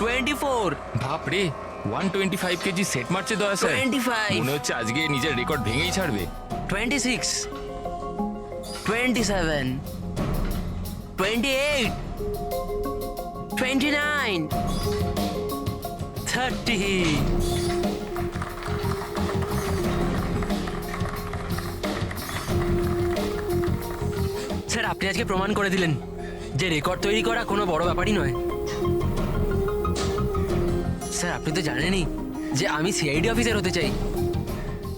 24, বাপ রে 125 KG set মারছে দয়া স্যার 25, মনে হচ্ছে আজকে নিজের রেকর্ড ভেঙেই ছাড়বে 26, 27, 28, 29, 30. স্যার আপনি আজকে প্রমাণ করে দিলেন যে রেকর্ড তৈরি করা কোনো বড় ব্যাপারই নয়। স্যার আপনি তো জানেনই যে আমি সিআইডি অফিসার হতে চাই।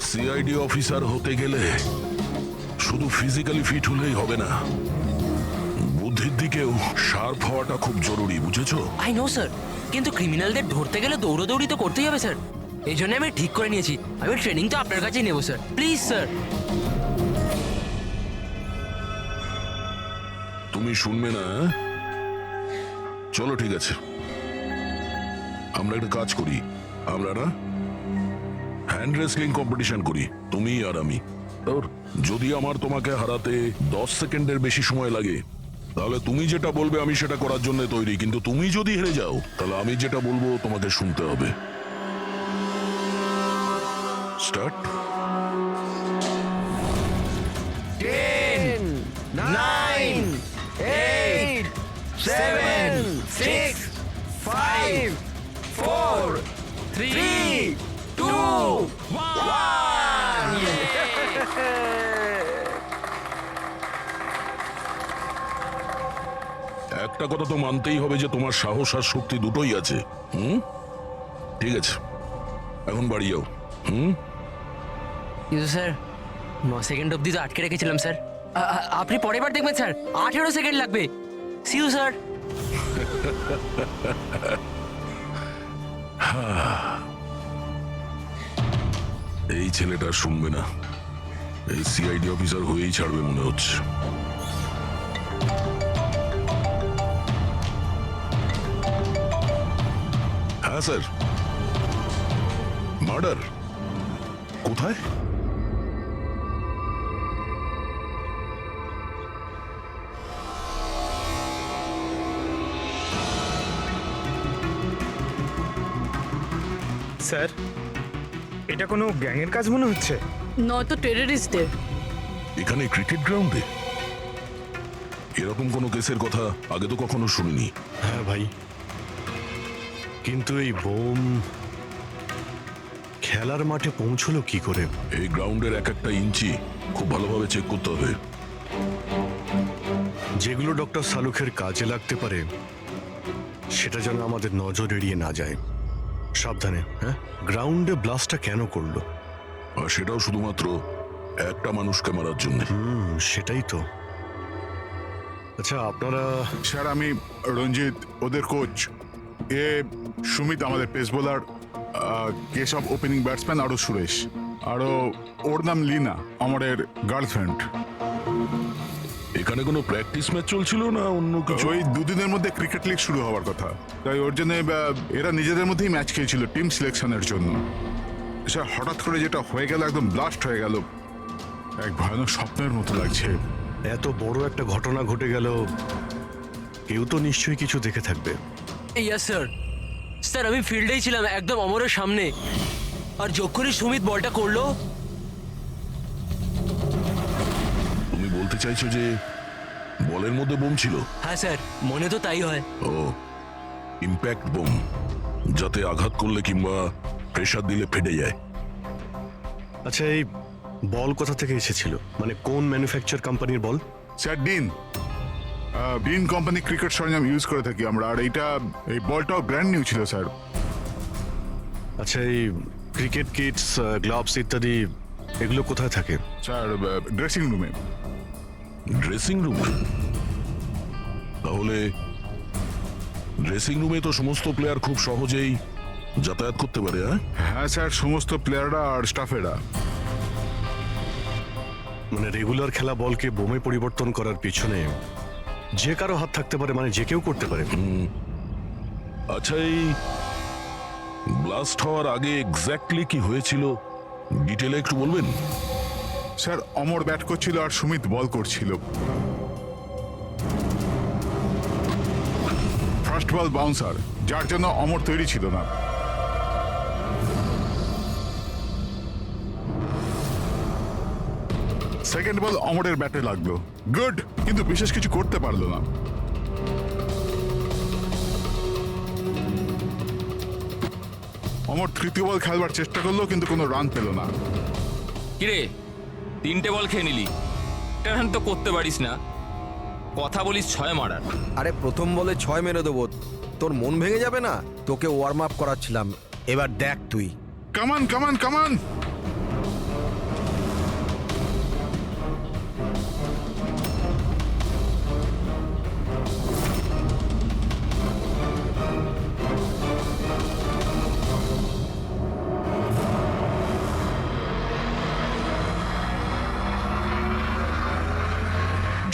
সিআইডি অফিসার হতে গেলে শুধু ফিজিক্যালি ফিট হলেই হবে না, বুদ্ধির দিকেও শার্প হওয়াটা খুব জরুরি, বুঝেছো? আই নো স্যার, কিন্তু ক্রিমিনালদের ধরতে গেলে দৌড়াদৌড়ি তো করতেই হবে স্যার। এই জন্য আমি ঠিক করে নিয়েছি আমি ট্রেনিং তো আপনার কাছেই নেবো স্যার, প্লিজ স্যার। তুমি শুনবে না? চলো ঠিক আছে, আমরা একটা কাজ করি, আমরা না হ্যান্ড রেসলিং কম্পিটিশন করি, তুমি আর আমি। আর যদি আমার তোমাকে হারাতে 10 সেকেন্ডের বেশি সময় লাগে তাহলে তুমি যেটা বলবে আমি সেটা করার জন্য তৈরি, কিন্তু তুমি যদি হেরে যাও তাহলে আমি যেটা বলবো তোমাকে শুনতে হবে। স্টার্ট। 10, 9, 8, 7, 6, 5, 4, 3, 2, 1. একটা কথা তো মানতেই হবে যে তোমার সাহস আর শক্তি দুটোই আছে। ঠিক আছে, এখন বাড়ি যাও। কিন্তু স্যার 9 সেকেন্ড অবধি তো আটকে রেখেছিলাম স্যার। আপনি পরের বার দেখবেন স্যার 18 সেকেন্ড লাগবে। See you sir. এই ছেলেটা শুনবে না, এই সিআইডি অফিসার হয়েই ছাড়বে মনে হচ্ছে। হ্যাঁ স্যার। মার্ডার কোথায়? স্যার, এটা কোনো গ্যাংয়ের কাজ মনে হচ্ছে। নয়তো টেররিস্টদের। এখানে ক্রিকেট গ্রাউন্ডে এরকম কোনো কেসের কথা আগে তো কখনো শুনিনি। হ্যাঁ ভাই, কিন্তু এই বোম খেলার মাঠে পৌঁছলো কি করে? এই গ্রাউন্ডের এক একটা ইঞ্চি খুব ভালোভাবে চেক করতে হবে। যেগুলো ডক্টর সালুখের কাজে লাগতে পারে সেটা যেন আমাদের নজর এড়িয়ে না যায়। সাবধানে। হ্যাঁ, গ্রাউন্ডে ব্লাস্টটা কেন করলো? আর সেটাও শুধুমাত্র একটা মানুষকে মারার জন্য। সেটাই তো। আচ্ছা আপনারা? স্যার আমি রঞ্জিত, ওদের কোচ। এ সুমিত আমাদের pace bowler, Keshav opening batsman, আরও সুরেশ, আরও ওর নাম লিনা আমাদের গার্লফ্রেন্ড। এখানে কোনো প্র্যাকটিস ম্যাচ চলছিল না অন্য কিছু? ওই দুদিনের মধ্যে ক্রিকেট লিগ শুরু হওয়ার কথা, তাই ওর জন্য এরা নিজেদের মধ্যেই ম্যাচ খেলছিল টিম সিলেকশনের জন্য। স্যার হঠাৎ করে যেটা হয়ে গেল, একদম ব্লাস্ট হয়ে গেল, এক ভয়ানক স্বপ্নের মতো লাগছে। এত বড় একটা ঘটনা ঘটে গেল, কেউ তো নিশ্চয়ই কিছু দেখে থাকবে। Yes sir. স্যার আমি ফিল্ডেই ছিলাম একদম অমরের সামনে, আর যখনই সুমিত বলটা করলো। তুমি বলতে চাইছো যে বলের মধ্যে বোম ছিল? হ্যাঁ স্যার, মনে তো তাই হয়। ও, ইম্প্যাক্ট বোম, যাতে আঘাত করলে কিংবা প্রেসার দিলে ফেটে যায়। আচ্ছা এই বল কোথা থেকে এসেছিল? মানে কোন ম্যানুফ্যাকচার কোম্পানির বল? স্যার ডিন কোম্পানি ক্রিকেট সরঞ্জাম ইউজ করে থাকি আমরা, আর এই বলটাও ব্র্যান্ড নিউ ছিল স্যার। আচ্ছা এই ক্রিকেট কিটস, গ্লাভস ইত্যাদি এগুলো কোথায় থাকে? স্যার ড্রেসিং রুমে। ড্রেসিং রুমে? তাহলে ড্রেসিং রুমে তো সমস্ত প্লেয়ার খুব সহজেই যাতায়াত করতে পারে। হ্যাঁ স্যার, সমস্ত প্লেয়াররা আর স্টাফেরা। মানে রেগুলার খেলা বলকে বোমে পরিবর্তন করার পিছনে যে কারো হাত থাকতে পারে, মানে যে কেউ করতে পারে। আচ্ছা এই ব্লাস্ট হওয়ার আগে এক্স্যাক্টলি কি হয়েছিল ডিটেলে একটু বলবেন? স্যার অমর ব্যাট করছিল আর সুমিত বল করছিল। ফার্স্ট বল বাউন্সার, যার জন্য অমর তৈরি ছিল না। সেকেন্ড বল অমরের ব্যাটে লাগলো, গুড, কিন্তু বিশেষ কিছু করতে পারলো না। অমর তৃতীয় বল খেলবার চেষ্টা করলো, কিন্তু কোনো রান পেল না। কিরে 3টে বল খেয়ে নিলি, টার্ন তো করতে পারিস না, কথা বলিস 6 মারার। আরে প্রথম বলে 6 মেরে দেবো, তোর মন ভেঙে যাবে না? তোকে ওয়ার্ম আপ করাচ্ছিলাম, এবার দেখ তুই। কামান কামান কামান।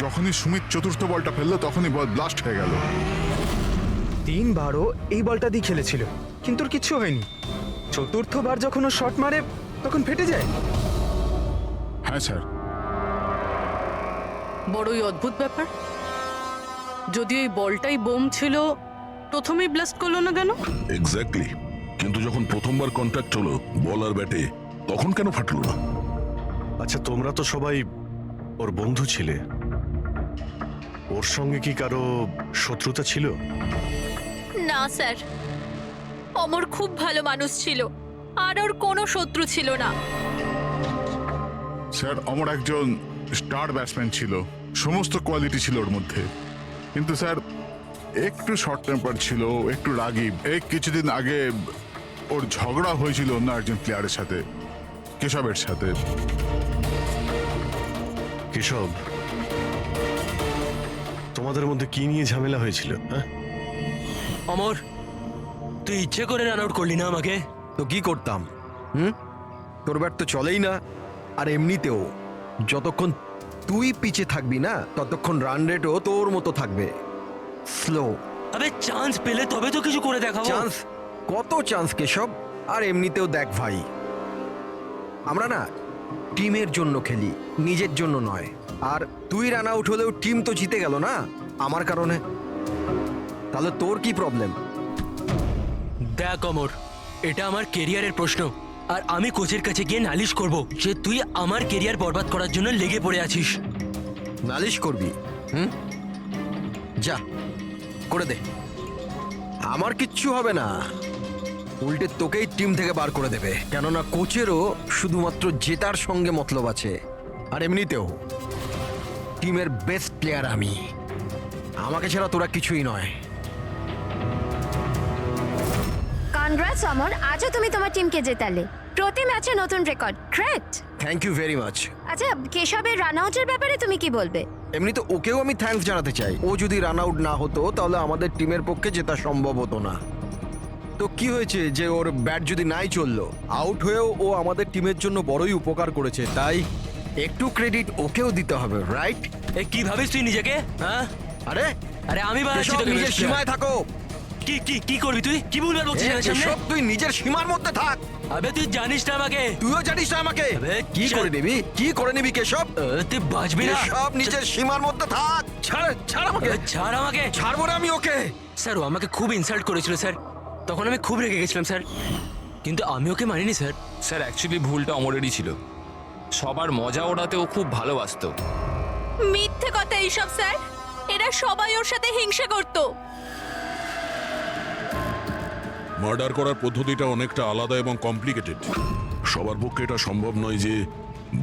যখনই সুমিত চতুর্থ বলটা ফেললো তখনই বল ব্লাস্ট হয়ে গেল। 3বারও এই বলটা দিয়ে খেলেছিল, কিন্তু ওর কিচ্ছু হয়নি। চতুর্থবার যখন ও শট মারে তখন ফেটে যায়। হ্যাঁ স্যার। বড়ই অদ্ভুত ব্যাপার। যদি এই বলটাই বোম ছিল, প্রথমেই ব্লাস্ট করলো না কেন? এক্স্যাক্টলি, কিন্তু যখন প্রথমবার কন্ট্যাক্ট হলো বল আর ব্যাটে, তখন কেন ফাটলো না? আচ্ছা, তোমরা তো সবাই ওর বন্ধু ছিলে, ওর সঙ্গে কি কারো শত্রুতা ছিল? না স্যার, অমর খুব ভালো মানুষ ছিল, আর ওর কোনো শত্রু ছিল না। স্যার, অমর একজন স্টার ব্যাটসম্যান ছিল, সমস্ত কোয়ালিটি ছিল ওর মধ্যে, কিন্তু স্যার একটু শর্ট টেম্পার ছিল, একটু রাগী। এই কিছুদিন আগে ওর ঝগড়া হয়েছিল অন্য একজন প্লেয়ারের সাথে, কেশবের সাথে। কেশব, তোমাদের মধ্যে কি নিয়ে ঝামেলা হয়েছিল? হ্যাঁ, অমর, তুই ইচ্ছে করে রান আউট করলি না আমাকে? তো কি করতাম? তোর ব্যাট তো চলেই না, আর এমনিতেও যতক্ষণ তুই পিছে থাকবি না ততক্ষণ রান রেটও তোর মতো থাকবে, স্লো। আবে চান্স পেলে তবে তো কিছু করে দেখাবো। চান্স? কত চান্স কেশব? আর এমনিতেও দেখ ভাই, আমরা না টিমের জন্য খেলি, নিজের জন্য নয়। আর তুই রান আউট হলেও টিম তো জিতে গেল না আমার কারণে, তাহলে তোর কি প্রবলেম? দেখ অমর, এটা আমার কেরিয়ারের প্রশ্ন, আর আমি কোচের কাছে গিয়ে নালিশ করব যে তুই আমার কেরিয়ার বরবাদ করার জন্য লেগে পড়ে আছিস। নালিশ করবি? যা করে দে, আমার কিচ্ছু হবে না। উল্টে তোকেই টিম থেকে বার করে দেবে, কেননা কোচেরও শুধুমাত্র জেতার সঙ্গে মতলব আছে। আর এমনিতেও টিমের বেস্ট প্লেয়ার আমি, আমাকে ছাড়া তোরা কিছুই নয়। কনগ্রাটস অমর, আজও তুমি তোমার টিমকে জেতালে। প্রতি ম্যাচে নতুন record, great. Thank you very much. আচ্ছা, কেশবের রান আউটের ব্যাপারে তুমি কি বলবে? এমনি তো ওকেও আমি থ্যাঙ্কস জানাতে চাই। ও যদি রান আউট না হতো তাহলে আমাদের টিমের পক্ষে জেতা সম্ভব হতো না। তো কি হয়েছে যে ওর ব্যাট যদি নাই চললো, আউট হয়েও ও আমাদের টিমের জন্য বড়ই উপকার করেছে, তাই একটু ক্রেডিট ওকেও দিতে হবে, রাইট? এ কি ভাবিস তুই নিজেকে? হ্যাঁ, আরে আরে আমি বানাচ্ছি কেশব, তোকে নিজের best player। সীমায় থাকো। কি কি কি করবি তুই? কি বলবি বলছিস আমার সামনে? কেশব, তুই নিজের সীমার মধ্যে থাক। আবে তুই জানিস না আমাকে। তুইও জানিস না আমাকে। আবে, কি চল। করে নিবি, কি করে নিবি কেশব? তুই বাঁচবি না। কেশব, নিজের সীমার মধ্যে থাক। ছাড়, ছাড় আমাকে। ছাড় আমাকে। ছাড়বো না আমি ওকে। স্যার, ও আমাকে খুব ইনসাল্ট করেছিল স্যার, তখন আমি খুব রেগে গেছিলাম স্যার, কিন্তু আমি ওকে মানিনি স্যার। স্যার অ্যাকচুয়ালি ভুলটা অমরেরই ছিল, সবার মজা ওড়াতে ও খুব ভালোবাসতো। মিথ্যে কথা এইসব স্যার, এরা সবাই ওর সাথে হিংসা করতো। মার্ডার করার পদ্ধতিটা অনেকটা আলাদা এবং কমপ্লিকেটেড। সবার পক্ষে এটা সম্ভব নয় যে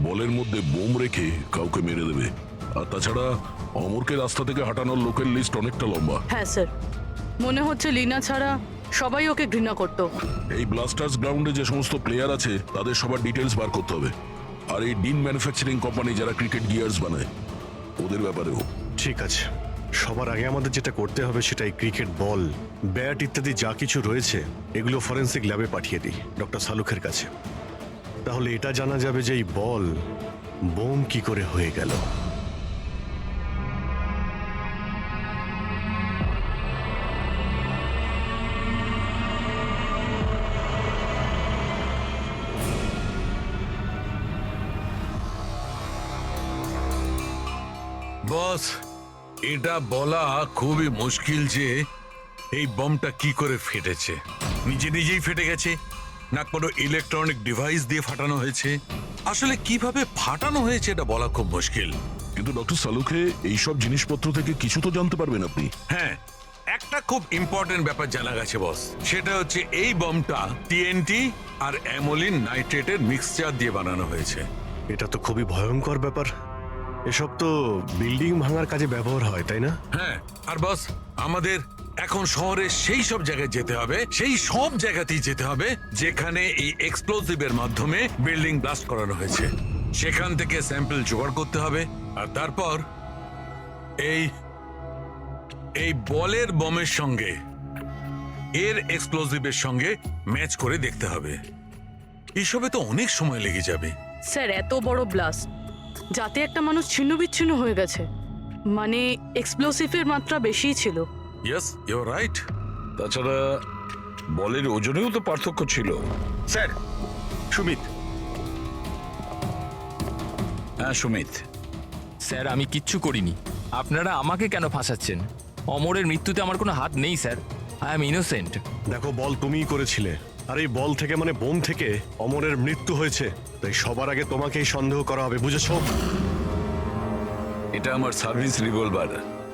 বলের মধ্যে বোম রেখে কাউকে মেরে দেবে। আর তাছাড়া অমরকে রাস্তা থেকে হাঁটানোর লোকের লিস্ট অনেকটা লম্বা। হ্যাঁ স্যার, মনে হচ্ছে লিনা ছাড়া সবাই ওকে ঘৃণা করতো। এই ব্লাস্টার্স গ্রাউন্ডে যে সমস্ত প্লেয়ার আছে তাদের সবার ডিটেলস বার করতে হবে। আর এই ডিন ম্যানুফ্যাকচারিং কোম্পানি যারা ক্রিকেট গিয়ার্স বানায়, ওদের ব্যাপারেও। ঠিক আছে, সবার আগে আমাদের যেটা করতে হবে সেটা এই ক্রিকেট বল, ব্যাট ইত্যাদি যা কিছু রয়েছে এগুলো ফরেন্সিক ল্যাবে পাঠিয়ে দিই ডক্টর সালুখের কাছে। তাহলে এটা জানা যাবে যে এই বল বোম কি করে হয়ে গেল। বস, এটা বলা খুবই মুশকিল যে এই বমটা কি করে ফেটেছে? নিজে নিজেই ফেটে গেছে, না কোনো ইলেকট্রনিক ডিভাইস দিয়ে ফাটানো হয়েছে? আসলে কিভাবে ফাটানো হয়েছে এটা বলা খুব মুশকিল। কিন্তু ডক্টর সালুখে এইসব জিনিসপত্র থেকে কিছু তো জানতে পারবেন আপনি। হ্যাঁ, একটা খুব ইম্পর্টেন্ট ব্যাপার জানা গেছে বস, সেটা হচ্ছে এই বমটা টিএনটি আর অ্যামোলিন নাইট্রেটের মিক্সচার দিয়ে বানানো হয়েছে। এটা তো খুবই ভয়ঙ্কর ব্যাপার। এসব তো বিল্ডিং ভাঙার কাজে ব্যবহার হয়, তাই না? হ্যাঁ, আর বস আমাদের এখন শহরে সেই সব জায়গায় যেতে হবে, সেই সব জায়গাতেই যেতে হবে যেখানে এই এক্সপ্লোসিভের মাধ্যমে বিল্ডিং ব্লাস্ট করানো হয়েছে। সেখান থেকে স্যাম্পল জোগাড় করতে হবে, আর তারপর এই বলের বমের সঙ্গে এর এক্সপ্লোসিভের সঙ্গে ম্যাচ করে দেখতে হবে। এসবে তো অনেক সময় লেগে যাবে। স্যার, এত বড় ব্লাস্ট, যাতে একটা মানুষ ছিন্নবিচ্ছিন্ন হয়ে গেছে, মানে এক্সপ্লোসিভের মাত্রা বেশিই ছিল। Yes, you are right. তাছাড়া বলের ওজনেও তো পার্থক্য ছিল। স্যার, সুমিত। হ্যাঁ সুমিত। স্যার, আমি কিচ্ছু করিনি। আপনারা আমাকে কেন ফাঁসাচ্ছেন? অমরের মৃত্যুতে আমার কোনো হাত নেই স্যার। I am innocent. দেখো, বল তুমিই করেছিলে, আর এই বল থেকে মানে বোম থেকে অমরের মৃত্যু হয়েছে, তাই সবার আগে তোমাকেই সন্দেহ করা হবে, বুঝেছো? এটা আমার সার্ভিস রিভলভার।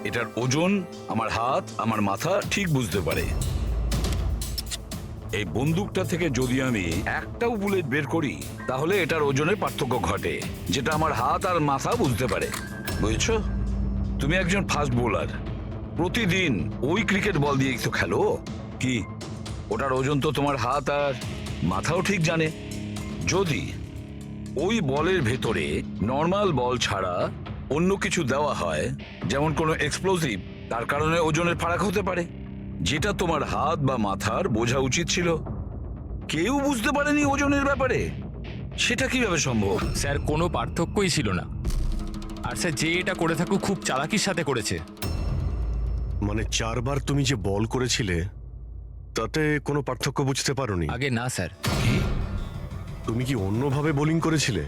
এটার ওজন আমার হাত, আমার মাথা ঠিক বুঝতে পারে। এই বন্দুকটা থেকে যদি আমি একটাও বুলেট বের করি, তাহলে এটার ওজনের পার্থক্য ঘটে, যেটা আমার হাত আর মাথা বুঝতে পারে, বুঝেছো? তুমি একজন ফাস্ট বোলার, প্রতিদিন ওই ক্রিকেট বল দিয়ে তো খেলো, কি ওটার ওজন তো তোমার হাত আর মাথাও ঠিক জানে। যদি ওই বলের ভেতরে নর্মাল বল ছাড়া অন্য কিছু দেওয়া হয়, যেমন কোনো এক্সপ্লোসিভ, তার কারণে ওজনের ফারাক হতে পারে, যেটা তোমার হাত বা মাথার বোঝা উচিত ছিল। কেউ বুঝতে পারেনি ওজনের ব্যাপারে, সেটা কিভাবে সম্ভব? স্যার, কোনো পার্থক্যই ছিল না। আর স্যার, যে এটা করে থাকুক খুব চালাকির সাথে করেছে। মানে 4 বার তুমি যে বল করেছিলে, তাতে কোনো পার্থক্য বুঝতে পারোনি? আগে না স্যার। তুমি কি অন্যভাবে বোলিং করেছিলে?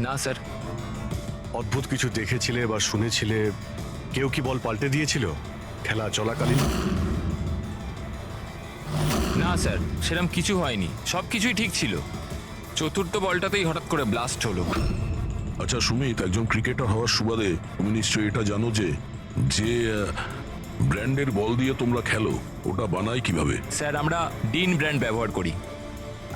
না স্যার। অদ্ভুত কিছু দেখেছিলে বা শুনেছিলে? কেউ কি বল পাল্টে দিয়েছিল খেলা চলাকালীন? না স্যার, সেরকম কিছু হয়নি, সব কিছুই ঠিক ছিল। চতুর্থ বলটাতেই হঠাৎ করে ব্লাস্ট হলো। আচ্ছা সুমিত, একজন ক্রিকেটার হওয়ার সুবাদে তুমি নিশ্চয়ই এটা জানো যে যে ব্র্যান্ডের বল দিয়ে তোমরা খেলো, ওটা বানায় কিভাবে? স্যার, আমরা ডিন ব্র্যান্ড ব্যবহার করি।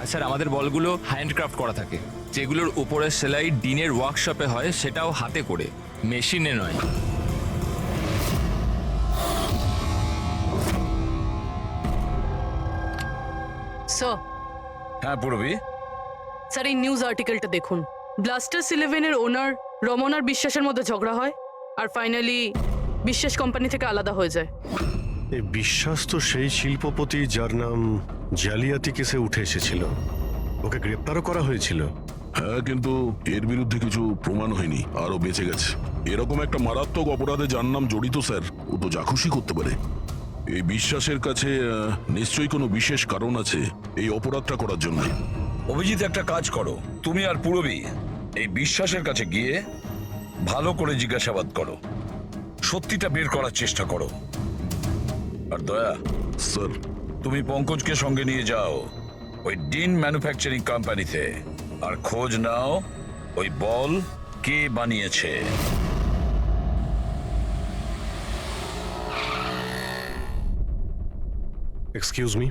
আর স্যার, আমাদের বলগুলো হ্যান্ডক্রাফট করা থাকে, যেগুলোর উপরের সেলাই ডিনের ওয়ার্কশপে হয়, সেটাও হাতে করে, মেশিনে নয়। স্যার, হ্যাঁ পূরবী। স্যার, এই নিউজ আর্টিকেলটা দেখুন। ব্লাস্টার্স 11-এর ওনার রমনার বিশ্বাসের মধ্যে ঝগড়া হয়, আর ফাইনালি বিশ্বাস কোম্পানি থেকে আলাদা হয়ে যায়। এই বিশ্বাস তো সেই শিল্পপতি যার নাম জালিয়াতি কেসে উঠে এসেছিল, ওকে গ্রেপ্তারও করা হয়েছিল। হ্যাঁ, কিন্তু এর বিরুদ্ধে কিছু প্রমাণ হয়নি, আরও বেঁচে গেছে। এরকম একটা মারাত্মক অপরাধে যার নাম জড়িত স্যার, ও তো যা খুশি করতে পারে। এই বিশ্বাসের কাছে নিশ্চয়ই কোনো বিশেষ কারণ আছে এই অপরাধটা করার জন্য। অভিজিৎ, একটা কাজ করো, তুমি আর পূরবী এই বিশ্বাসের কাছে গিয়ে ভালো করে জিজ্ঞাসাবাদ করো, সত্যিটা বের করার চেষ্টা করো। আর দয়া স্যার, তুমি পঙ্কজকে সঙ্গে নিয়ে যাও ওই ডিন ম্যানুফ্যাকচারিং কোম্পানিতে, আর খোঁজ নাও ওই বল কে বানিয়েছে। এক্সকিউজ মি,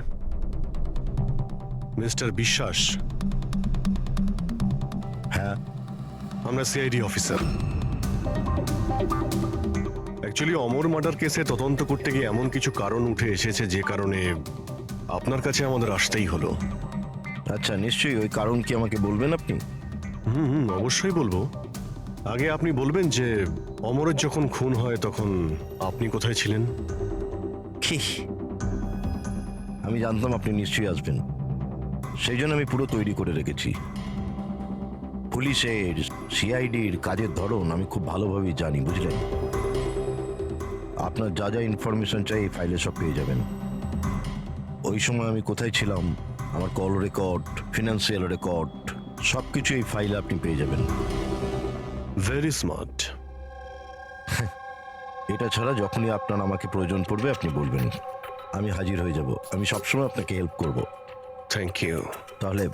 মিস্টার বিশ্বাস। হ্যাঁ, আমরা সিআইডি অফিসার। অ্যাকচুয়ালি অমর মার্ডার কেসে তদন্ত করতে গিয়ে এমন কিছু কারণ উঠে এসেছে, যে কারণে আপনার কাছে আমাদের আসতেই হলো। আচ্ছা, নিশ্চয়ই। ওই কারণ কি আমাকে বলবেন আপনি? অবশ্যই বলবো। আগে আপনি বলবেন যে অমরের যখন খুন হয় তখন আপনি কোথায় ছিলেন? কি? আমি জানতাম আপনি নিশ্চয়ই আসবেন, সেই জন্য আমি পুরো তৈরি করে রেখেছি। পুলিশের, সিআইডির কাজের ধরন আমি খুব ভালোভাবেই জানি, বুঝলেন? আপনার যা যা ইনফরমেশন চাই এই ফাইলে সব পেয়ে যাবেন। ওই সময় আমি কোথায় ছিলাম, আমার কল রেকর্ড, ফিনান্সিয়াল রেকর্ড, সব কিছু এই ফাইলে আপনি পেয়ে যাবেন। Very smart. এটা ছাড়া যখনই আপনার আমাকে প্রয়োজন পড়বে আপনি বলবেন। আমি হাজির হয়ে যাব। আমি সবসময় আপনাকে হেল্প করব। Thank you. তাহলে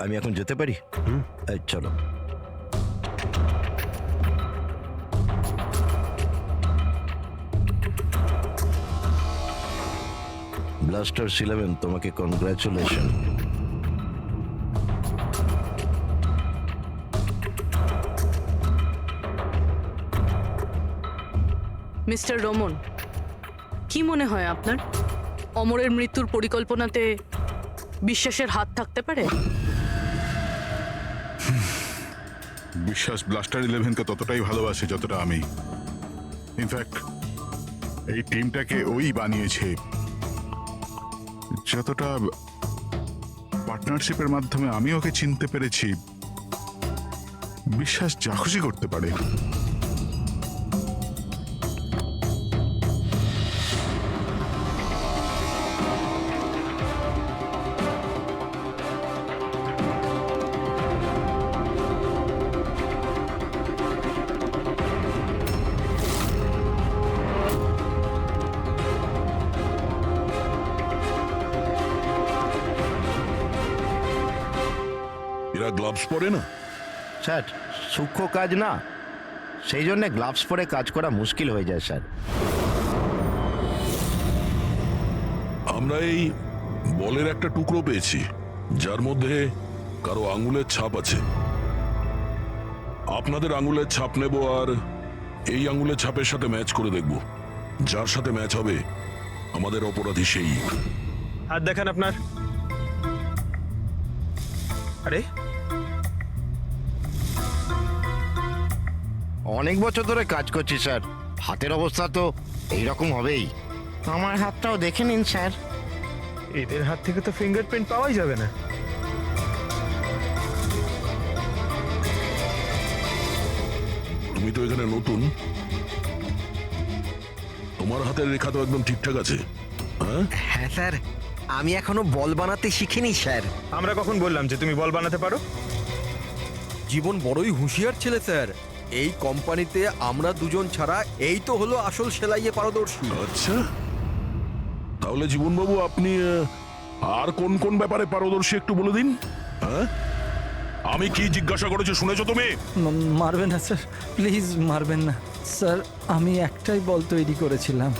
আমি এখন যেতে পারি? এই, চলো। ব্লাস্টার্স 11, তোমাকে কনগ্রাচুলেশন। মিস্টার রমন, কি মনে হয় আপনার অমরের মৃত্যুর পরিকল্পনাতে বিশ্বাসের হাত থাকতে পারে? বিশ্বাস ব্লাস্টার 11কে ততটাই ভালোবাসে যতটা আমি। ইনফ্যাক্ট এই টিমটাকে ওই বানিয়েছে, যতটা পার্টনারশিপের মাধ্যমে আমি ওকে চিনতে পেরেছি। বিশ্বাস যা খুশি করতে পারে। এরা গ্লাভস পরে না? স্যার, সূক্ষ্ম কাজ না, সেই জন্য গ্লাভস পরে কাজ করা মুশকিল হয়ে যায় স্যার। আমরা এই বলের একটা টুকরো পেয়েছি যার মধ্যে কারো আঙুলের ছাপ আছে। আপনাদের আঙুলের ছাপ নেব আর এই আঙুলের ছাপের সাথে ম্যাচ করে দেখব। যার সাথে ম্যাচ হবে আমাদের অপরাধী সেই। হাত দেখান আপনার। আরে, অনেক বছর ধরে কাজ করছি স্যার, হাতের অবস্থা তো এইরকম হবেই। আমার হাতটাও দেখে নিন স্যার। এদের হাত থেকে তো ফিঙ্গারপ্রিন্ট পাওয়াই যাবে না। তুমি তো এখানে নতুন, তোমার হাতের রেখা তো একদম ঠিকঠাক আছে। হ্যাঁ হ্যাঁ স্যার, আমি এখনো বল বানাতে শিখিনি স্যার। আমরা কখন বললাম যে তুমি বল বানাতে পারো? জীবন বড়ই হুঁশিয়ার ছেলে স্যার। এই কোম্পানিতে আমরা দুজন ছাড়া এই তো হলো আসল সেলাইয়ে পারদর্শী। আচ্ছা, তাহলে জীবনবাবু আপনি আর কোন কোন ব্যাপারে পারদর্শী একটু বলে দিন। হ্যাঁ, আমি কি জিজ্ঞাসা করেছি শুনেছো তুমি? মারবেন না স্যার, প্লিজ মারবেন না স্যার। আমি একটাই বল তৈরি করেছিলাম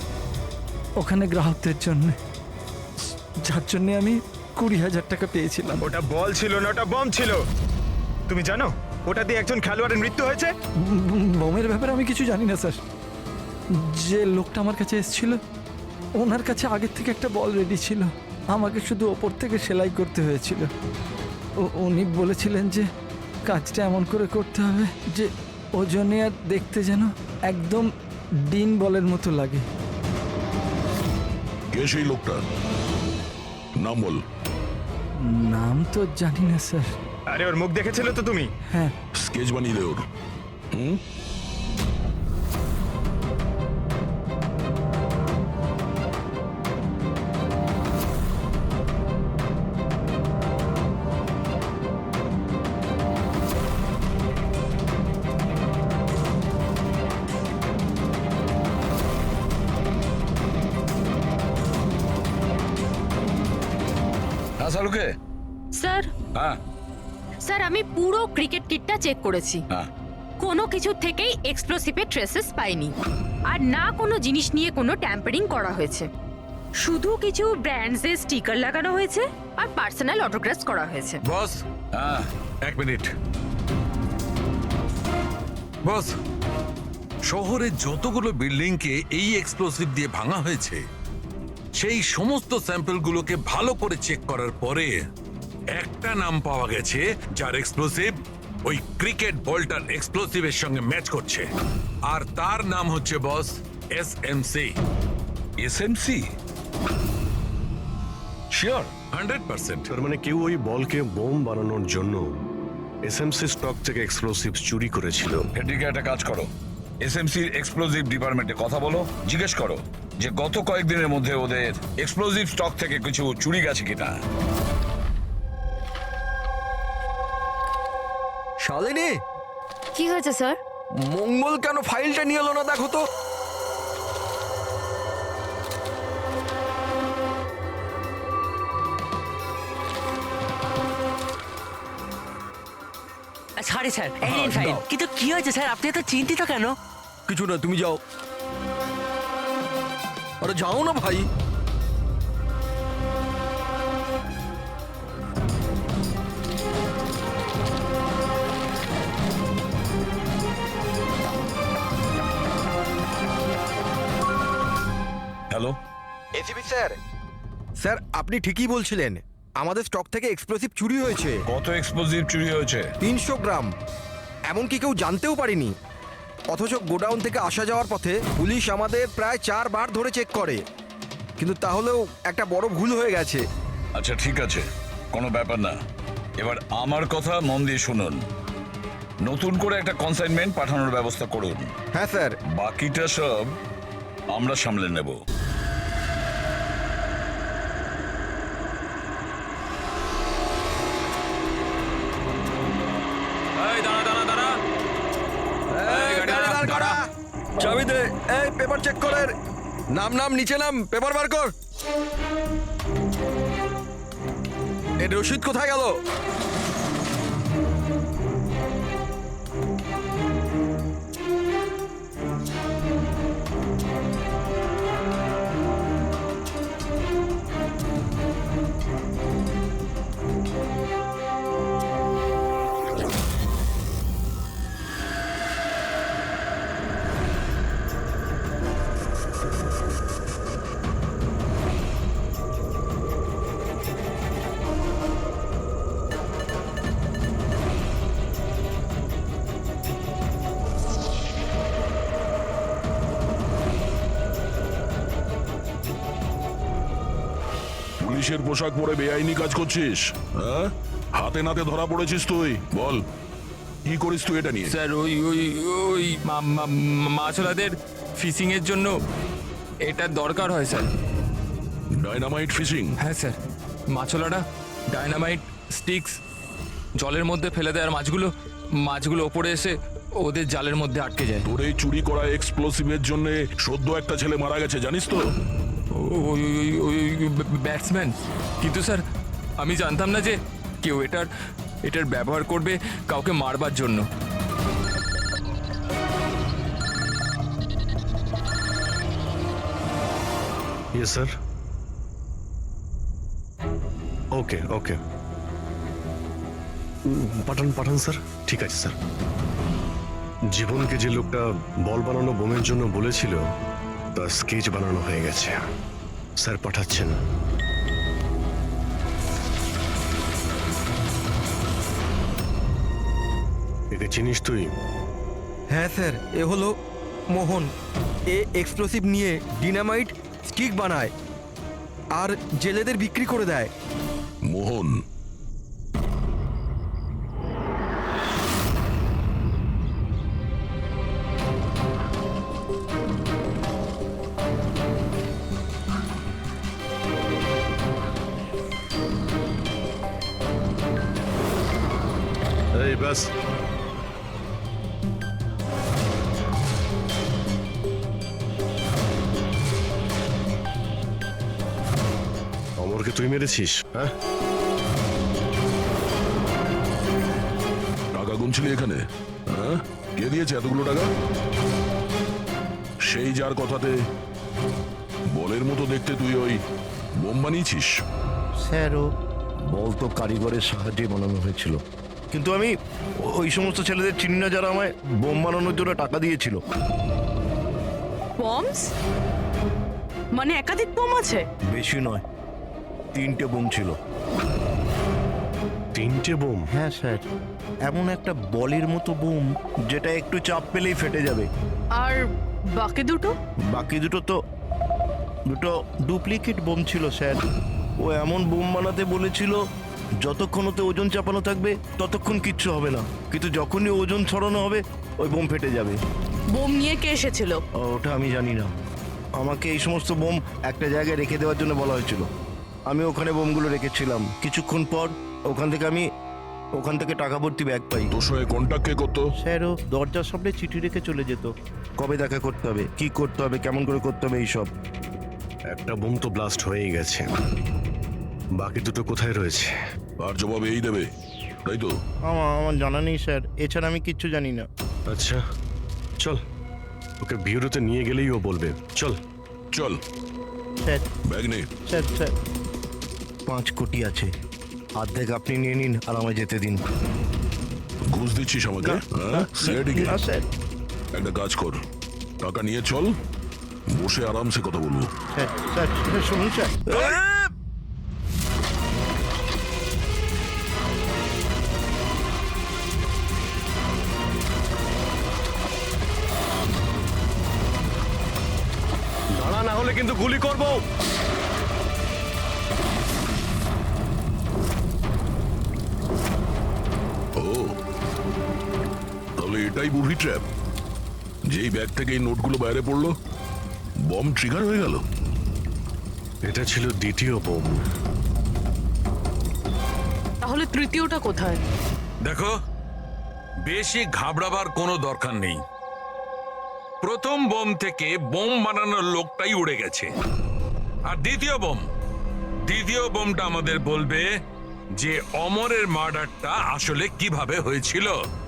ওখানে গ্রাহকদের জন্য, যার জন্য আমি 20,000 টাকা পেয়েছিলাম। ওটা বল ছিল না, ওটা বম ছিল। তুমি জানো ওটা দিয়ে একজন খেলোয়াড়ের মৃত্যু হয়েছে? বোমের ব্যাপারে আমি কিছু জানি না স্যার। যে লোকটা আমার কাছে এসেছিল ওনার কাছে আগের থেকে একটা বল রেডি ছিল, আমাকে শুধু ওপর থেকে সেলাই করতে হয়েছিল। উনি বলেছিলেন যে কাজটা এমন করে করতে হবে যে ওজনে আর দেখতে যেন একদম ডিন বলের মতো লাগে। কে সেই লোকটা? নাম বল। নাম তো জানি না স্যার। আরে, ওর মুখ দেখেছিলে তো তুমি? হ্যাঁ। স্কেচ বানিয়ে দে ওর। হুম, হ্যাঁ সালুকে। স্যার, হ্যাঁ স্যার আমি পুরো ক্রিকেট কিটটা চেক করেছি। হ্যাঁ, কোনো কিছু থেকেই এক্সপ্লোসিভের ট্রেসেস পাইনি, আর না কোনো জিনিস নিয়ে কোনো ট্যাম্পারিং করা হয়েছে। শুধু কিছু ব্র্যান্ডসের স্টিকার লাগানো হয়েছে আর পার্সোনাল অটোগ্রাফস করা হয়েছে। বস, হ্যাঁ এক মিনিট। বস, শহরের যতগুলো বিল্ডিংকে এই এক্সপ্লোসিভ দিয়ে ভাঙা হয়েছে সেই সমস্ত স্যাম্পলগুলোকে ভালো করে চেক করার পরে একটা নাম পাওয়া গেছে যার এক্সপ্লোসিভ ওই ক্রিকেট বলটার এক্সপ্লোসিভের সঙ্গে ম্যাচ করছে, আর তার নাম হচ্ছে বস এসএমসি। এসএমসি? শিওর? 100%। তার মানে কেউ ওই বলকে বোম বানানোর জন্য এসএমসি স্টক থেকে এক্সপ্লোসিভ চুরি করেছিল। এদিকে একটা কাজ করো, এসএমসি এক্সপ্লোসিভ ডিপার্টমেন্টে কথা বলো, জিজ্ঞেস করো যে গত কয়েকদিনের মধ্যে ওদের এক্সপ্লোসিভ স্টক থেকে কিছু চুরি গেছে কিনা। শালিনী, কি হয়েছে স্যার? মঙ্গল কেন ফাইলটা নিয়ে এলো না দেখো তো। সরি স্যার, এই নিন ফাইল। কিন্তু কি হয়েছে স্যার, আপনি এত চিন্তিত কেন? কিছু না, তুমি যাও। আরে যাও না ভাই। Hello, ACP sir. স্যার আপনি ঠিকই বলছিলেন, আমাদের স্টক থেকে এক্সপ্লোসিভ চুরি হয়েছে। কত এক্সপ্লোজিভ চুরি হয়েছে? 300 গ্রাম। এমনকি কেউ জানতেও পারেনি। অথচ গোডাউন থেকে আসা যাওয়ার পথে পুলিশ আমাদের প্রায় 4 বার ধরে চেক করে, কিন্তু তাহলেও একটা বড় ভুল হয়ে গেছে। আচ্ছা ঠিক আছে, কোনো ব্যাপার না। এবার আমার কথা মন দিয়ে শুনুন। নতুন করে একটা কনসাইনমেন্ট পাঠানোর ব্যবস্থা করুন। হ্যাঁ স্যার। বাকিটা সব আমরা সামলে নেব। চাবি দে। এই পেপার চেক করে। নাম নাম নিচে নাম, পেপার বার কর। এর রসিদ কোথায় গেল? পুলিশের পোশাক পরে বেআইনি কাজ করছিস, হ্যাঁ? হাতে নাতে ধরা পড়েছিস তুই। বল কি করিস তুই এটা নিয়ে? স্যার ওই ওই ওই মাছওয়ালাদের ফিশিং এর জন্য এটা দরকার হয় স্যার। Dynamite fishing? হ্যাঁ স্যার, মাছওয়ালারা ডাইনামাইট স্টিক্স জলের মধ্যে ফেলে দেয় আর মাছগুলো ওপরে এসে ওদের জালের মধ্যে আটকে যায়। তোর এই চুরি করা এক্সপ্লোসিভের জন্য সদ্য একটা ছেলে মারা গেছে, জানিস তো? ওই ব্যাটসম্যান। কিন্তু স্যার আমি জানতাম না যে কেউ এটার ব্যবহার করবে কাউকে মারবার জন্য। Yes sir. ওকে ওকে, পাঠান স্যার। ঠিক আছে স্যার। জীবনকে যে লোকটা বল বানানো বোমের জন্য বলেছিল তার স্কেচ বানানো হয়ে গেছে। স্যার পাঠাচ্ছেন। একে চিনিস তুই? হ্যাঁ স্যার, এ হলো মোহন। এ এক্সপ্লোসিভ নিয়ে ডিনামাইট স্টিক বানায় আর জেলেদের বিক্রি করে দেয়। মোহন? এই ব্যাস। অমরকে তুই মেরেছিস, হ্যাঁ? টাকা গুনছিলি এখানে, হ্যাঁ? কে দিয়েছে এতগুলো টাকা? সেই যার কথাতে বলের মতো দেখতে তুই ওই বোম বানিয়েছিস? স্যার ও বল তো কারিগরের সাহায্যে বানানো হয়েছিল, কিন্তু আমি ওই সমস্ত ছেলেদের চিনি না যারা আমায় বোম বানানোর জন্য টাকা দিয়েছিল। বমস? মানে একাধিক বোম আছে? বেশি নয়, 3টে বোম ছিল। 3টে বোম? হ্যাঁ স্যার, এমন একটা বলের মতো বোম যেটা একটু চাপ পেলেই ফেটে যাবে। আর বাকি দুটো? বাকি দুটো ডুপ্লিকেট বোম ছিল স্যার। ও এমন বোম বানাতে বলেছিল যতক্ষণ ওতে ওজন চাপানো থাকবে ততক্ষণ কিচ্ছু হবে না, কিন্তু যখনই ওজন ছড়ানো হবে ওই বোম ফেটে যাবে। বোম নিয়ে কে এসেছিল? ওটা আমি জানি না। আমাকে এই সমস্ত বোম একটা জায়গায় রেখে দেওয়ার জন্য বলা হয়েছিল। আমি ওখানে বোমগুলো রেখেছিলাম। কিছুক্ষণ পর ওখান থেকে টাকা ভর্তি ব্যাগ পাই। তোর সঙ্গে কন্ট্যাক্ট কে করতো? স্যার ও দরজার সামনে চিঠি রেখে চলে যেত। কবে দেখা করতে হবে, কি করতে হবে, কেমন করে করতে হবে, এইসব। একটা বোম তো ব্লাস্ট হয়েই গেছে, বাকি দুটো কোথায় রয়েছে? আর জবাব এই দেবে। তাই তো? আমার জানা নেই স্যার, এছাড়া আমি কিচ্ছু জানি না। আচ্ছা চল, ওকে বিউরোতে নিয়ে গেলেই ও বলবে। চল চল, স্যার ব্যাগ নে। স্যার স্যার 5 কোটি আছে, অর্ধেক আপনি নিয়ে নিন আর আমায় যেতে দিন। ঘুষ দিচ্ছিস আমাকে? হ্যাঁ? সিআইডি কে? না স্যার। একটা কাজ কর, টাকা নিয়ে চল, বসে আরামসে কথা বলবো। স্যার স্যার স্যার, শুনুন স্যার। দাঁড়া, না হলে কিন্তু গুলি করবো। ও, তাহলে এটাই বুড়ি ট্র্যাপ। যেই ব্যাগ থেকে এই নোটগুলো বাইরে পড়লো, বম ট্রিগার হয়ে গেল। এটা ছিল দ্বিতীয় বোম। তাহলে তৃতীয়টা কোথায়? দেখো, বেশি ঘাবড়াবার কোনো দরকার নেই। প্রথম বোম থেকে বোম বানানোর লোকটাই উড়ে গেছে। আর দ্বিতীয় বোমটা আমাদের বলবে যে অমরের মার্ডারটা আসলে কিভাবে হয়েছিল।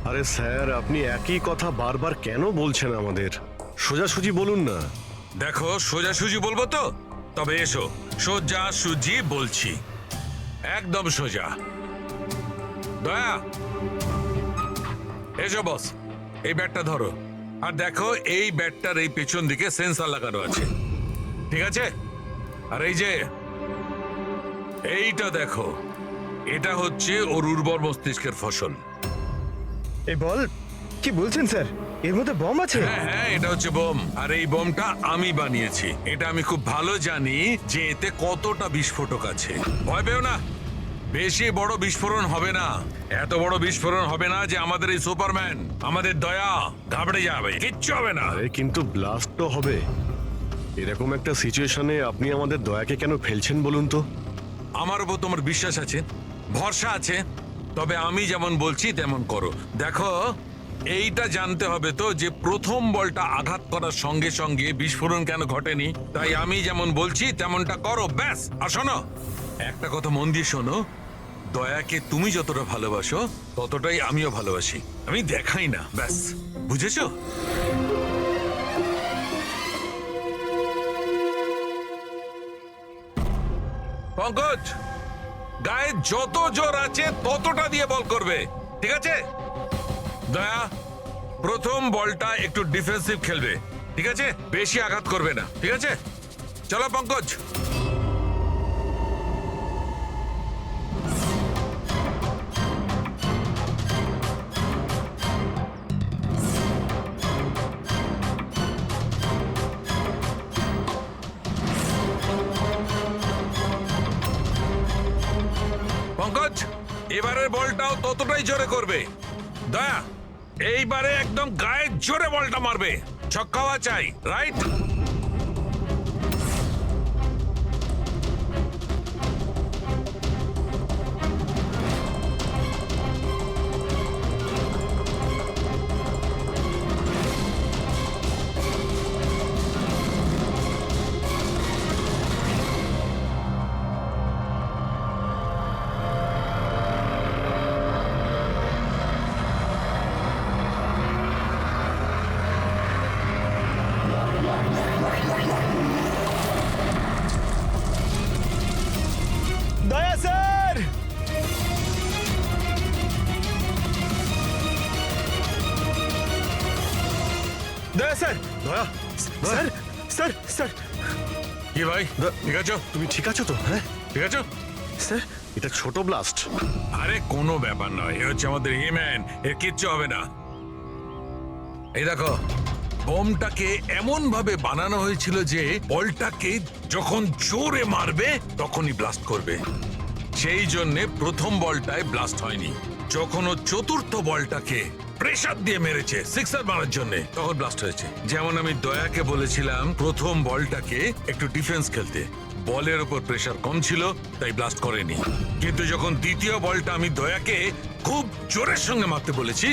আরে স্যার, আপনি একই কথা বারবার কেন বলছেন আমাদের? সোজাসুজি বলুন না। দেখো, সোজাসুজি বলবো তো? তবে এসো, সোজাসুজি বলছি, একদম সোজা। দয়া, এসো বস, এই ব্যাটটা ধরো। আর দেখো, এই ব্যাটটার এই পেছন দিকে সেন্সর লাগানো আছে, ঠিক আছে? আর এই যে এইটা দেখো, এটা হচ্ছে ওর উর্বর মস্তিষ্কের ফসল। এই বল, কি বলছেন স্যার? এর মধ্যে বম আছে? হ্যাঁ হ্যাঁ, এটা হচ্ছে বোম। আর এই বোমটা আমি বানিয়েছি। এটা আমি খুব ভালো জানি যে এতে কতটা বিস্ফোরক আছে। ভয় পেও না, বেশি বড় বিস্ফোরণ হবে না। এত বড় বিস্ফোরণ হবে না যে আমাদের এই সুপারম্যান, আমাদের দয়া ঘাবড়ে যাবে। কিচ্ছু হবে না। আরে কিন্তু ব্লাস্ট তো হবে। এরকম একটা সিচুয়েশনে আপনি আমাদের দয়াকে কেন ফেলছেন বলুন তো? আমার উপর তোমার বিশ্বাস আছে, ভরসা আছে, তবে আমি যেমন বলছি তেমন করো। দেখো, এইটা জানতে হবে তো যে প্রথম বলটা আঘাত করার সঙ্গে সঙ্গে বিস্ফোরণ কেন ঘটেনি। তাই আমি যেমন বলছি তেমনটা করো, ব্যাস। আর শোনো, একটা কথা মন দিয়ে শোনো, দয়াকে তুমি যতটা ভালোবাসো ততটাই আমিও ভালোবাসি। আমি দেখাই না, ব্যাস। বুঝেছো? পঙ্কজ, গায়ে যত জোর আছে ততটা দিয়ে বল করবে, ঠিক আছে? দয়া, প্রথম বলটা একটু ডিফেন্সিভ খেলবে, ঠিক আছে? বেশি আঘাত করবে না, ঠিক আছে? চলো পঙ্কজ। পঙ্কজ, এবারের বলটাও ততটাই জোরে করবে। দয়া, এইবারে একদম গায়ে জোরে বলটা মারবে। ছক্কা হওয়া চাই, রাইট? দয়া স্যার! দয়া স্যার! দয়া, স্যার স্যার স্যার! কি ভাই, ঠিক আছো? তুমি ঠিক আছো তো? হ্যাঁ ঠিক আছো? স্যার, এটা ছোট ব্লাস্ট। আরে কোনো ব্যাপার নয়, এ হচ্ছে আমাদের হিম্যান, এর কিচ্ছু হবে না। এই দেখো, বোমটাকে এমন ভাবে বানানো হয়েছিল যে বলটাকে যখন জোরে মারবে তখনই ব্লাস্ট করবে। সেই জন্য প্রথম বলটায় ব্লাস্ট হয়নি। যখন ও চতুর্থ বলটাকে প্রেসার দিয়ে মেরেছে সিক্সার মারার জন্য, তখন ব্লাস্ট হয়েছে। যেমন আমি দয়াকে বলেছিলাম প্রথম বলটাকে একটু ডিফেন্স খেলতে, বলের উপর প্রেসার কম ছিল তাই ব্লাস্ট করেনি। কিন্তু যখন দ্বিতীয় বলটা আমি দয়াকে খুব জোরের সঙ্গে মারতে বলেছি,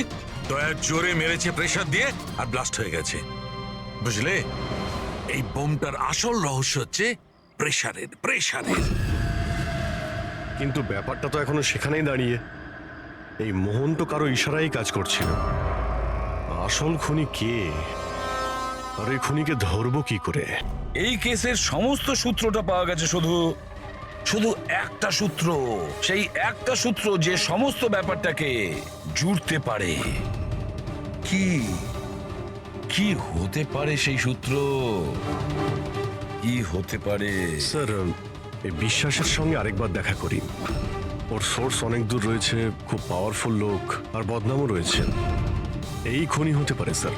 দয়া জোরে মেরেছে প্রেসার দিয়ে আর ব্লাস্ট হয়ে গেছে। বুঝলে, এই বোমটার আসল রহস্য হচ্ছে প্রেসারের। কিন্তু ব্যাপারটা তো এখনো সেখানেই দাঁড়িয়ে। এই মোহন তো কারো ইশারাই কাজ করছিল। আসল খুনি কে, আর এই খুনিকে ধরবো কি করে? এই কেসের সমস্ত সূত্রটা পাওয়া গেছে, শুধু শুধু একটা সূত্র, সেই একটা সূত্র যে সমস্ত ব্যাপারটাকে জুড়তে পারে। কি কি হতে পারে সেই সূত্র? কি হতে পারে? স্যার, এই বিশ্বাসের সঙ্গে আরেকবার দেখা করি। ওর সোর্স অনেক দূর রয়েছে, খুব পাওয়ারফুল লোক, আর বদনামও রয়েছে। এই খুনি হতে পারে স্যার।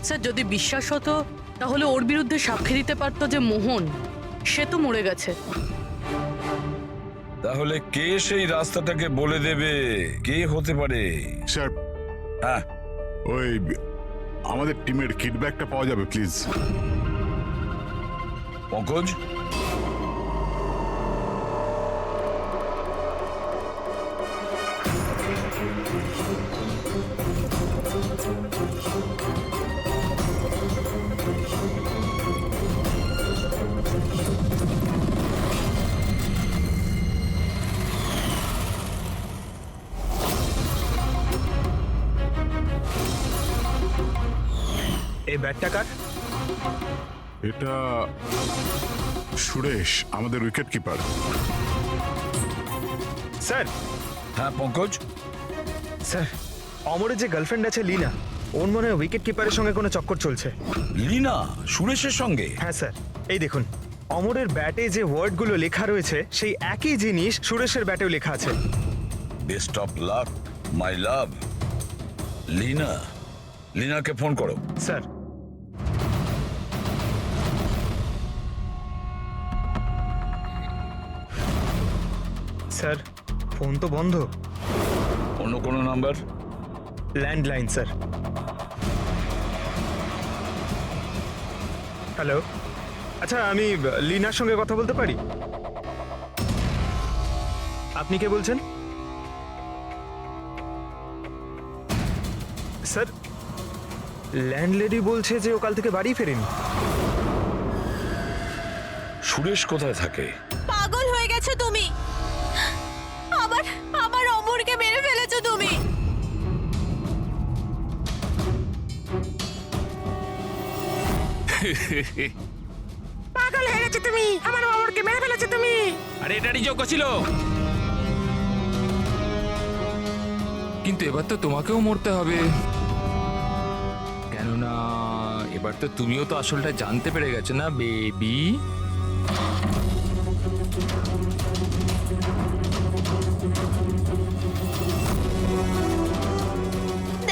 স্যার যদি বিশ্বাস হতো তাহলে ওর বিরুদ্ধে সাক্ষী দিতে পারতো যে মোহন, সে তো মরে গেছে। তাহলে কে সেই রাস্তাটাকে বলে দেবে? কে হতে পারে? স্যার, হ্যাঁ, ওই আমাদের টিমের কিডব্যাকটা পাওয়া যাবে প্লিজ? পঙ্কজ, এই ব্যাটটা কার? এটা সুরেশ, আমাদের উইকেট কিপার। স্যার। হ্যাঁ পঙ্কজ। স্যার, অমরের যে গার্লফ্রেন্ড আছে লীনা, ওর মনে হয় উইকেট কিপারের সঙ্গে কোনো চক্কর চলছে। লীনা সুরেশের সঙ্গে? হ্যাঁ স্যার, এই দেখুন অমরের ব্যাটে যে ওয়ার্ডগুলো লেখা রয়েছে সেই একই জিনিস সুরেশের ব্যাটেও লেখা আছে। Best of luck my love. Leena, লীনাকে ফোন করো। স্যার। স্যার, ফোন তো বন্ধ। অন্য কোনো নাম্বার? Landline sir. হ্যালো, আচ্ছা আমি লীনার সঙ্গে কথা বলতে পারি? আপনি কে বলছেন? স্যার, ল্যান্ডলেডি বলছে যে ও কাল থেকে বাড়ি ফেরেনি। সুরেশ কোথায় থাকে? পাগল হয়ে গেছো তুমি, আমার অমরকে মেরে ফেলেছো তুমি। পাগল হয়ে গেছো তুমি, আমার অমরকে মেরে ফেলেছো তুমি। আরে এটারই যোগ্য ছিল, কিন্তু এবার তো তোমাকেও মরতে হবে, কেননা এবার তো তুমিও তো আসলটা জানতে পেরে গেছো না বেবি।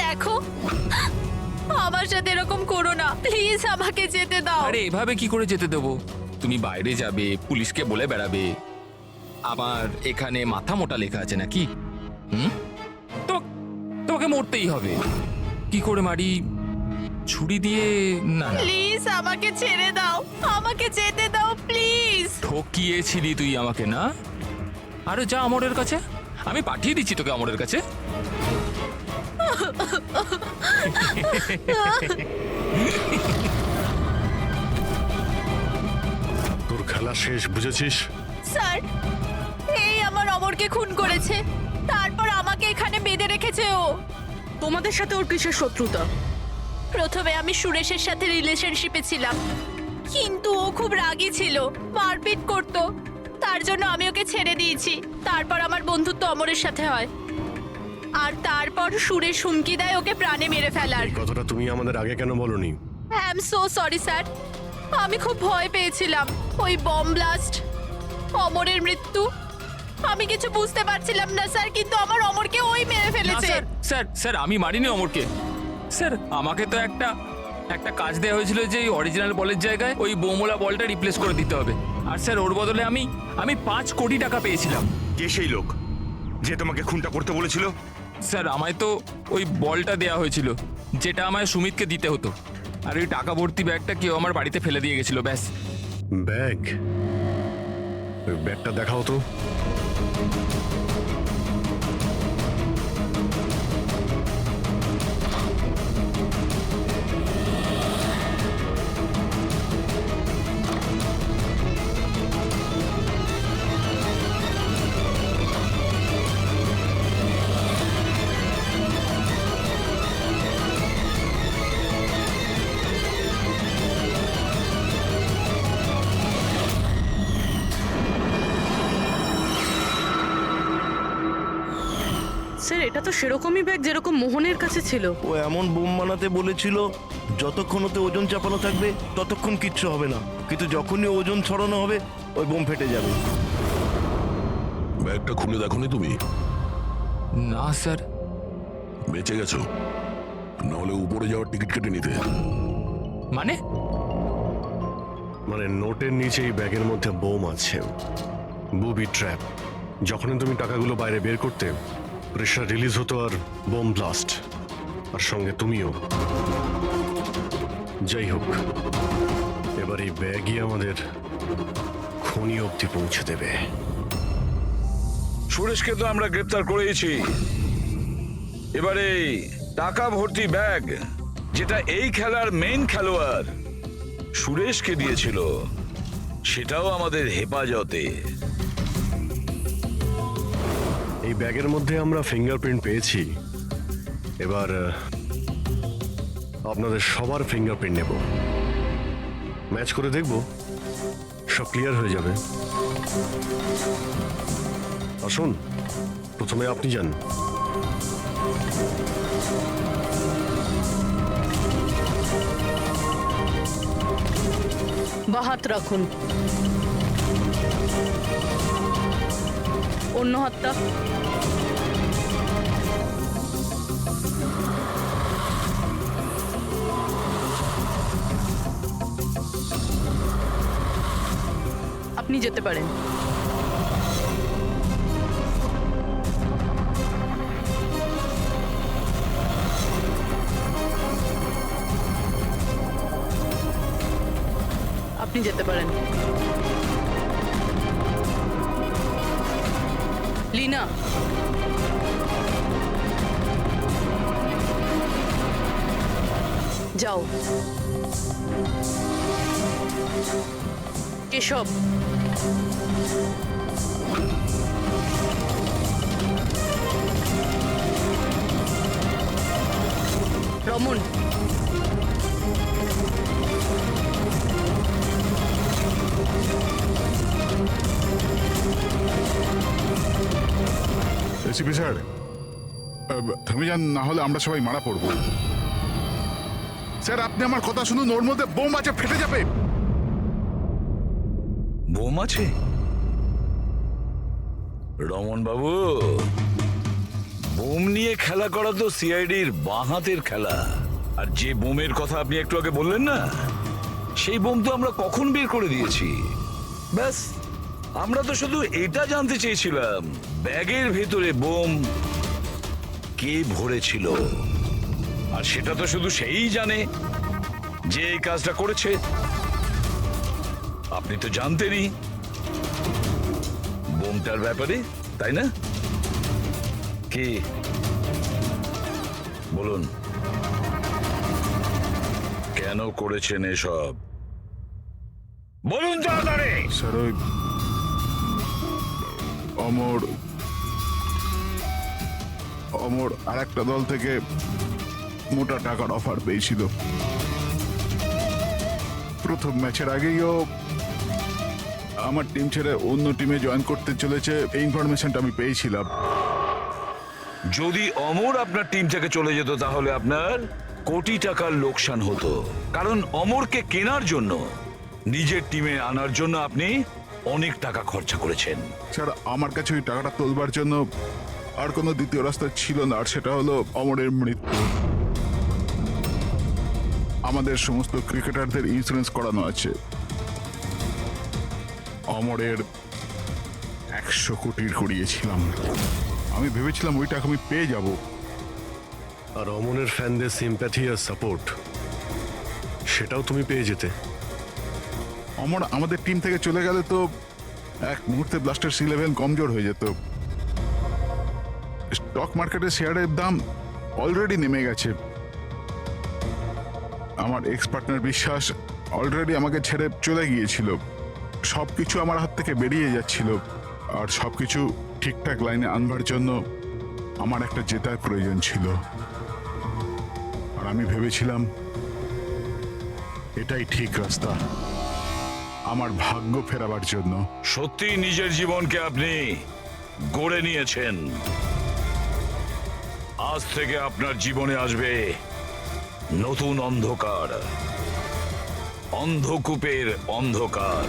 দেখো, আমার সাথে এরকম করো না প্লিজ, আমাকে যেতে দাও। আরে এভাবে কি করে যেতে দেবো? তুমি বাইরে যাবে, পুলিশকে বলে বেড়াবে আমার এখানে মাথা মোটা লেখা আছে নাকি? তো তোমাকে মরতেই হবে। কি করে মারি? ছুরি দিয়ে? না না, প্লিজ আমাকে ছেড়ে দাও, আমাকে যেতে দাও প্লিজ। ঠকিয়েছিলি তুই আমাকে না? আরে যা অমরের কাছে, আমি পাঠিয়ে দিচ্ছি তোকে অমরের কাছে। তোর খেলা শেষ, বুঝেছিস? স্যার, এই আমার অমরকে খুন করেছে, তারপর আমাকে এখানে বেঁধে রেখেছে ও। তোমাদের সাথে ওর কিসের শত্রুতা? প্রথমে আমি সুরেশের সাথে রিলেশনশিপে ছিলাম, কিন্তু ও খুব রাগী ছিল, মারপিট করতো, তার জন্য আমি ওকে ছেড়ে দিয়েছি। তারপর আমার বন্ধুত্ব অমরের সাথে হয়, আর তারপর সুরেশ হুমকি দেয় ওকে প্রাণে মেরে ফেলার। এই কথাটা তুমি আমাদের আগে কেন বলনি? I am so sorry sir, আমি খুব ভয় পেয়েছিলাম। ওই বম ব্লাস্ট, অমরের মৃত্যু, আমি কিছু বুঝতে পারছিলাম না স্যার, কিন্তু আমার অমরকে ওই মেরে ফেলেছে। স্যার স্যার, আমি মারিনি অমরকে। স্যার আমাকে তো একটা কাজ দেওয়া হয়েছিল যে অরিজিনাল বলের জায়গায় ওই বোমোলা বলটা রিপ্লেস করে দিতে হবে, আর স্যার ওর বদলে আমি 5 কোটি টাকা পেয়েছিলাম। কে সেই লোক যে তোমাকে খুনটা করতে বলেছিল? স্যার আমায় তো ওই বলটা দেওয়া হয়েছিল যেটা আমায় সুমিতকে দিতে হতো, আর ওই টাকা ভর্তি ব্যাগটা কেউ আমার বাড়িতে ফেলে দিয়ে গেছিল, ব্যাস। ব্যাগ? ওই ব্যাগটা দেখাও তো। স্যার এটা তো সেরকমই ব্যাগ যেরকম মোহনের কাছে ছিল। ও এমন বোম বানাতে বলেছিল যতক্ষণ ওতে ওজন চাপানো থাকবে ততক্ষণ কিচ্ছু হবে না, কিন্তু যখনই ওজন ছড়ানো হবে ওই বোম ফেটে যাবে। ব্যাগটা খুলে দেখোনি তুমি? না স্যার। বেঁচে গেছো, নাহলে উপরে যাওয়ার টিকিট কেটে নিতে। মানে মানে নোটের নিচে এই ব্যাগের মধ্যে বোম আছে, বুবি ট্র্যাপ। যখনই তুমি টাকাগুলো বাইরে বের করতে, প্রেশার রিলিজ হতো আর বোম ব্লাস্ট, আর সঙ্গে তুমিও। যাই হোক, এবার এই ব্যাগই আমাদের খনি অবধি পৌঁছে দেবে। সুরেশকে তো আমরা গ্রেপ্তার করেছি, এবারে টাকা ভর্তি ব্যাগ যেটা এই খেলার মেইন খেলোয়াড় সুরেশকে দিয়েছিল সেটাও আমাদের হেফাজতে। এই ব্যাগের মধ্যে আমরা ফিঙ্গারপ্রিন্ট পেয়েছি, এবার আপনাদের সবার ফিঙ্গারপ্রিন্ট নেব, ম্যাচ করে দেখব, সব ক্লিয়ার হয়ে যাবে। আসুন, প্রথমে আপনি যান। বাঁ হাত রাখুন, অন্য হাতটা। আপনি যেতে পারেন। আপনি যেতে পারেন। লীনা, যাও। কেশব, রমন, এসিপি স্যার, থেমে যান, না হলে আমরা সবাই মারা পড়বো। স্যার আপনি আমার কথা শুনুন, ওর মধ্যে বোম আছে, ফেটে যাবে। বোম আছে? রমন বাবু, বোম নিয়ে খেলা করা তো সিআইডির বাঁ হাতের খেলা। আর যে বোমের কথা আপনি একটু আগে বললেন না, সেই বোম তো আমরা কখন বের করে দিয়েছি। ব্যাস, আমরা তো শুধু এটা জানতে চেয়েছিলাম ব্যাগের ভেতরে বোম কে ভরেছিল, আর সেটা তো শুধু সেই জানে যে এই কাজটা করেছে। আপনি তো জানতেনই বোমটার ব্যাপারে, তাই না? কি বলুন, কেন করেছেন এসব? বলুন তাড়াতাড়ি। স্যার ওই অমর আর একটা দল থেকে মোটা টাকার অফার পেয়েছিল। প্রথম ম্যাচের আগেই ও আমার টিম ছেড়ে অন্য টিমে জয়েন করতে চলেছে, এই ইনফরমেশনটা আমি পেয়েছিলাম। যদি অমর আপনার টিম থেকে চলে যেত তাহলে আপনার কোটি টাকার লোকসান হতো, কারণ অমরকে কেনার জন্য, নিজের টিমে আনার জন্য আপনি অনেক টাকা খরচা করেছেন। স্যার আমার কাছে ওই টাকাটা তোলবার জন্য আর কোনো দ্বিতীয় রাস্তা ছিল না, আর সেটা হলো অমরের মৃত্যু। আমাদের সমস্ত ক্রিকেটারদের ইন্স্যুরেন্স করানো আছে। অমরের 100 কোটির করিয়েছিলাম, আমি ভেবেছিলাম ওই টাকা আমি পেয়ে যাব। আর অমরের ফ্যানদের সিম্প্যাথি আর সাপোর্ট, সেটাও তুমি পেয়ে যেতে। অমর আমাদের টিম থেকে চলে গেলে তো এক মুহূর্তে ব্লাস্টার্স 11 কমজোর হয়ে যেত। স্টক মার্কেটে শেয়ারের দাম অলরেডি নেমে গেছে। আমার এক্স পার্টনার বিশ্বাস অলরেডি আমাকে ছেড়ে চলে গিয়েছিল। সবকিছু আমার হাত থেকে বেরিয়ে যাচ্ছিল, আর সবকিছু ঠিকঠাক লাইনে আনবার জন্য আমার একটা জেতার প্রয়োজন ছিল। আর আমি ভেবেছিলাম এটাই ঠিক রাস্তা আমার ভাগ্য ফেরাবার জন্য। সত্যি নিজের জীবনকে আপনি গড়ে নিয়েছেন। আজ থেকে আপনার জীবনে আসবে নতুন অন্ধকার, অন্ধকূপের অন্ধকার।